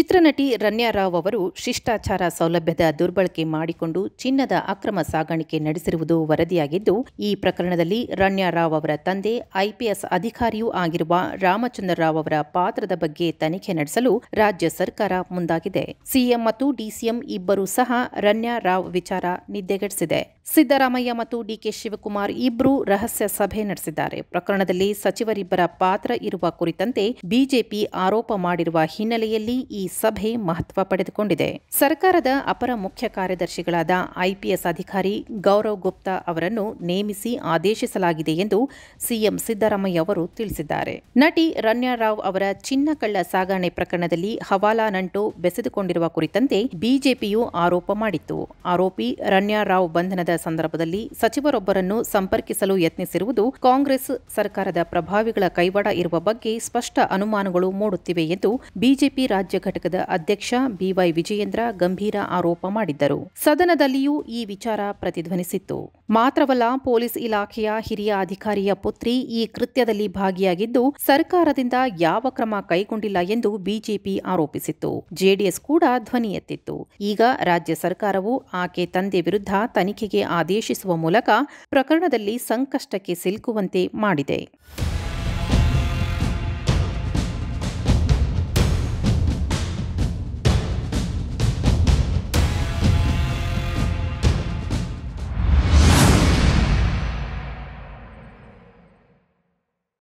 ಚಿತ್ರನಟಿ ರನ್ಯಾ ರಾವ್ ಅವರು ಶಿಷ್ಟಾಚಾರ ಸೌಲಭ್ಯದ ದುರ್ಬಳಕೆ ಮಾಡಿಕೊಂಡು ಚಿನ್ನದ ಅಕ್ರಮ ಸಾಗಾಣಿಕೆ ನಡೆಸಿರುವುದು ವರದಿಯಾಗಿದ್ದು, ಈ ಪ್ರಕರಣದಲ್ಲಿ ರನ್ಯಾ ರಾವ್ ಅವರ ತಂದೆ ಐಪಿಎಸ್ ಅಧಿಕಾರಿಯೂ ಆಗಿರುವ ರಾಮಚಂದ್ರ ರಾವ್ ಅವರ ಪಾತ್ರದ ಬಗ್ಗೆ ತನಿಖೆ ನಡೆಸಲು ರಾಜ್ಯ ಸರ್ಕಾರ ಮುಂದಾಗಿದೆ. ಸಿಎಂ ಮತ್ತು ಡಿಸಿಎಂ ಇಬ್ಬರೂ ಸಹ ರನ್ಯಾ ರಾವ್ ವಿಚಾರ ನಿದ್ದೆಗೆಡಿಸಿದೆ. ಸಿದ್ದರಾಮಯ್ಯ ಮತ್ತು ಡಿಕೆ ಶಿವಕುಮಾರ್ ಇಬ್ಬರೂ ರಹಸ್ಯ ಸಭೆ ನಡೆಸಿದ್ದಾರೆ. ಪ್ರಕರಣದಲ್ಲಿ ಸಚಿವರಿಬ್ಬರ ಪಾತ್ರ ಇರುವ ಕುರಿತಂತೆ ಬಿಜೆಪಿ ಆರೋಪ ಮಾಡಿರುವ ಹಿನ್ನೆಲೆಯಲ್ಲಿ ಈ ಸಭೆ ಮಹತ್ವ ಪಡೆದುಕೊಂಡಿದೆ. ಸರ್ಕಾರದ ಅಪರ ಮುಖ್ಯ ಕಾರ್ಯದರ್ಶಿಗಳಾದ ಐಪಿಎಸ್ ಅಧಿಕಾರಿ ಗೌರವ್ ಗುಪ್ತಾ ಅವರನ್ನು ನೇಮಿಸಿ ಆದೇಶಿಸಲಾಗಿದೆ ಎಂದು ಸಿಎಂ ಸಿದ್ದರಾಮಯ್ಯ ಅವರು ತಿಳಿಸಿದ್ದಾರೆ. ನಟಿ ರನ್ಯಾ ರಾವ್ ಅವರ ಚಿನ್ನ ಕಳ್ಳ ಸಾಗಣೆ ಪ್ರಕರಣದಲ್ಲಿ ಹವಾಲಾ ನಂಟು ಬೆಸೆದುಕೊಂಡಿರುವ ಕುರಿತಂತೆ ಬಿಜೆಪಿಯು ಆರೋಪ ಮಾಡಿತ್ತು. ಆರೋಪಿ ರನ್ಯಾ ರಾವ್ ಬಂಧನದ ಸಂದರ್ಭದಲ್ಲಿ ಸಚಿವರೊಬ್ಬರನ್ನು ಸಂಪರ್ಕಿಸಲು ಯತ್ನಿಸಿರುವುದು ಕಾಂಗ್ರೆಸ್ ಸರ್ಕಾರದ ಪ್ರಭಾವಿಗಳ ಕೈವಾಡ ಇರುವ ಬಗ್ಗೆ ಸ್ಪಷ್ಟ ಅನುಮಾನಗಳು ಮೂಡುತ್ತಿವೆ ಎಂದು ಬಿಜೆಪಿ ರಾಜ್ಯ ಘಟಕದ ಅಧ್ಯಕ್ಷ ಬಿವೈ ವಿಜಯೇಂದ್ರ ಗಂಭೀರ ಆರೋಪ ಮಾಡಿದ್ದರು. ಸದನದಲ್ಲಿಯೂ ಈ ವಿಚಾರ ಪ್ರತಿಧ್ವನಿಸಿತ್ತು. ಮಾತ್ರವಲ್ಲ, ಪೊಲೀಸ್ ಇಲಾಖೆಯ ಹಿರಿಯ ಅಧಿಕಾರಿಯ ಪುತ್ರಿ ಈ ಕೃತ್ಯದಲ್ಲಿ ಭಾಗಿಯಾಗಿದ್ದು ಸರ್ಕಾರದಿಂದ ಯಾವ ಕ್ರಮ ಕೈಗೊಂಡಿಲ್ಲ ಎಂದು ಬಿಜೆಪಿ ಆರೋಪಿಸಿತ್ತು. ಜೆಡಿಎಸ್ ಕೂಡ ಧ್ವನಿ ಎತ್ತಿತ್ತು. ಈಗ ರಾಜ್ಯ ಸರ್ಕಾರವು ಆಕೆ ತಂದೆ ವಿರುದ್ಧ ತನಿಖೆಗೆ ಆದೇಶಿಸುವ ಮೂಲಕ ಪ್ರಕರಣದಲ್ಲಿ ಸಂಕಷ್ಟಕ್ಕೆ ಸಿಲುಕುವಂತೆ ಮಾಡಿದೆ.